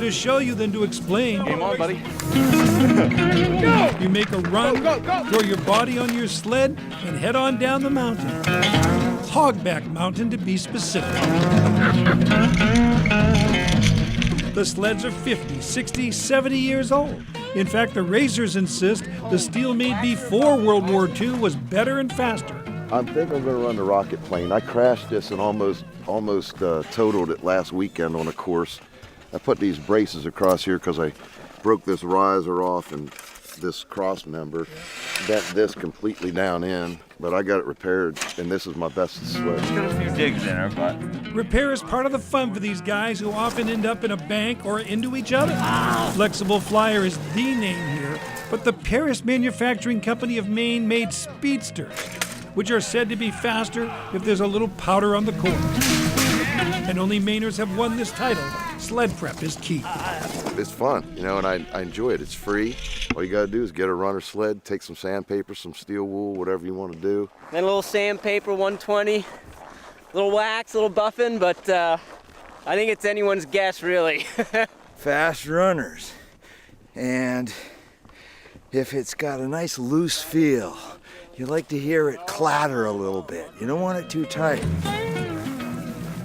to show you than to explain. Game on, buddy. Go! You make a run, throw your body on your sled, and head on down the mountain. Hogback Mountain, to be specific. The sleds are 50, 60, 70 years old. In fact, the racers insist the steel made before World War II was better and faster. I think I'm going to run the rocket plane. I crashed this and almost totaled it last weekend on a course. I put these braces across here because I broke this riser off and this cross member, bent this completely down in, but I got it repaired, and this is my best sled. Got a few digs in her, but... Repair is part of the fun for these guys who often end up in a bank or into each other. Flexible Flyer is the name here, but the Paris Manufacturing Company of Maine made speedsters, which are said to be faster if there's a little powder on the course. And only Mainers have won this title. Sled prep is key. It's fun, you know, and I enjoy it. It's free. All you gotta do is get a runner sled, take some sandpaper, some steel wool, whatever you want to do. Then a little sandpaper, 120, a little wax, a little buffing, but I think it's anyone's guess, really. Fast runners. And if it's got a nice loose feel, you like to hear it clatter a little bit. You don't want it too tight.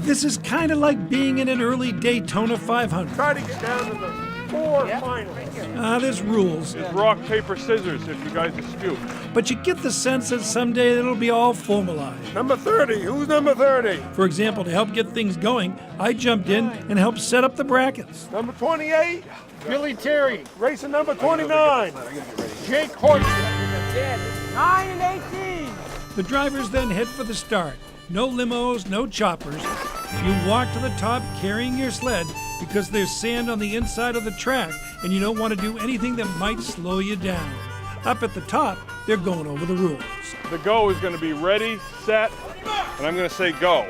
This is kind of like being in an early Daytona 500. Try to get down to the 4 finals. There's rules. It's rock, paper, scissors if you guys dispute. But you get the sense that someday it'll be all formalized. Number 30, who's number 30? For example, to help get things going, I jumped in and helped set up the brackets. Number 28, Billy Terry. Racing number 29, Jake Horton. 9 and 18. The drivers then head for the start. No limos, no choppers. You walk to the top carrying your sled because there's sand on the inside of the track and you don't want to do anything that might slow you down. Up at the top, they're going over the rules. The go is going to be ready, set, and I'm going to say go.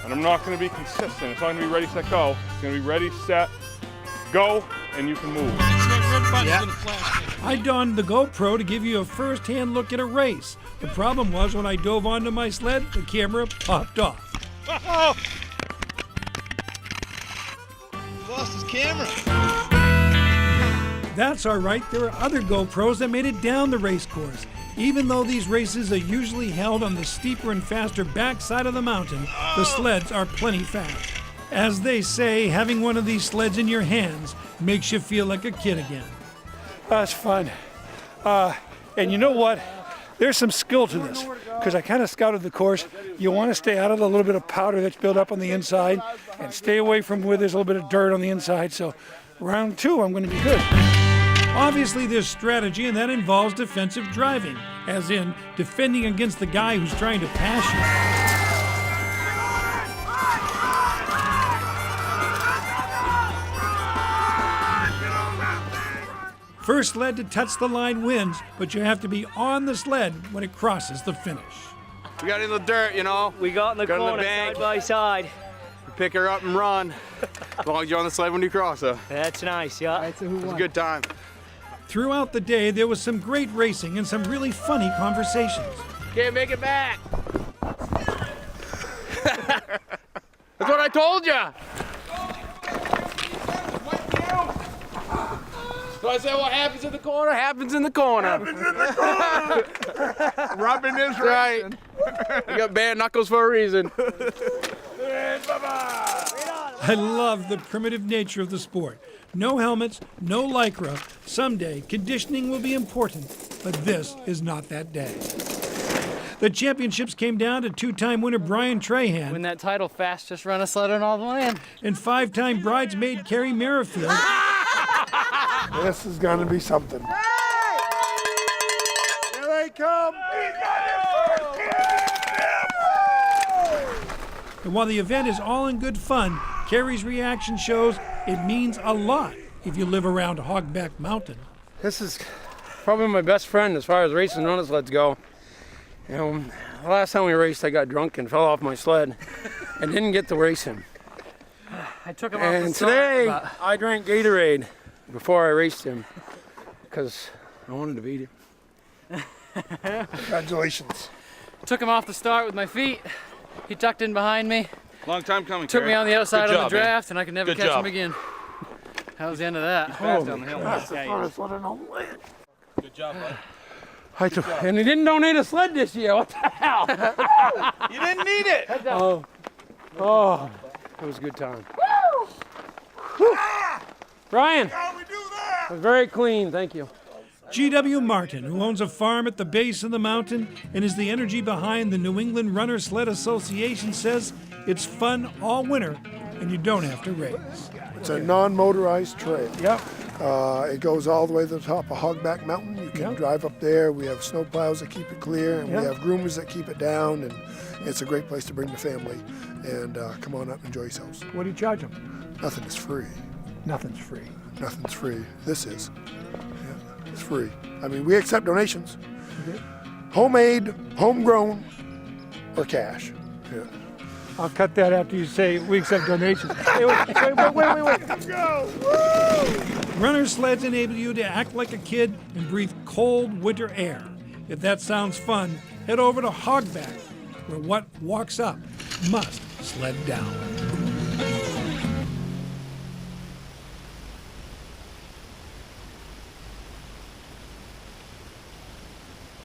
And I'm not going to be consistent. It's not going to be ready, set, go. It's going to be ready, set, go, and you can move. I donned the GoPro to give you a first-hand look at a race. The problem was when I dove onto my sled, the camera popped off. Oh! He lost his camera. That's all right. There are other GoPros that made it down the race course. Even though these races are usually held on the steeper and faster backside of the mountain, the sleds are plenty fast. As they say, having one of these sleds in your hands makes you feel like a kid again. That's fun. And you know what? There's some skill to this, because I kind of scouted the course. You want to stay out of the little bit of powder that's built up on the inside and stay away from where there's a little bit of dirt on the inside. So round 2, I'm going to be good. Obviously, there's strategy, and that involves defensive driving, as in defending against the guy who's trying to pass you. First sled to touch the line wins, but you have to be on the sled when it crosses the finish. We got in the dirt, you know. We got in the corner, side by side. We pick her up and run. As long as you're on the sled when you cross her. That's nice, yeah. It's a good time. Throughout the day, there was some great racing and some really funny conversations. Can't make it back. That's what I told you. So I said, what happens in the corner, happens in the corner. Happens in the corner. Rubbing is right. You got bare knuckles for a reason. I love the primitive nature of the sport. No helmets, no lycra. Someday, conditioning will be important, but this is not that day. The championships came down to 2-time winner Brian Trahan. Win that title, fastest runner sledder in all the land. And 5-time bridesmaid Carrie Merrifield. This is going to be something. Here they come. And while the event is all in good fun, Carrie's reaction shows it means a lot if you live around Hogback Mountain. This is probably my best friend as far as racing runner sleds go. You know, the last time we raced, I got drunk and fell off my sled and didn't get to race him. I took him off the And start, today, but... I drank Gatorade before I raced him because I wanted to beat him. Congratulations. Took him off the start with my feet. He tucked in behind me, Long time coming. Took me on the outside Good of the job, man. draft, and I could never Good catch job. him again. That was the end of that. Fast down the hill. Good job, bud. And he didn't donate a sled this year. What the hell? You didn't need it. Oh, it was a good time. Woo! Brian, it was very clean. Thank you. G.W. Martin, who owns a farm at the base of the mountain and is the energy behind the New England Runner Sled Association, says it's fun all winter and you don't have to race. It's a non-motorized trail. Yep. It goes all the way to the top of Hogback Mountain. You can drive up there. We have snow plows that keep it clear, and we have groomers that keep it down, and it's a great place to bring the family. And come on up and enjoy yourselves. What do you charge them? Nothing is free. Nothing's free. Nothing's free. This is. Yeah, it's free. I mean, we accept donations. Homemade, homegrown, or cash. Yeah. I'll cut that after you say we accept donations. Hey, wait. Runner sleds enable you to act like a kid and breathe cold winter air. If that sounds fun, head over to Hogback, where what walks up must sled down.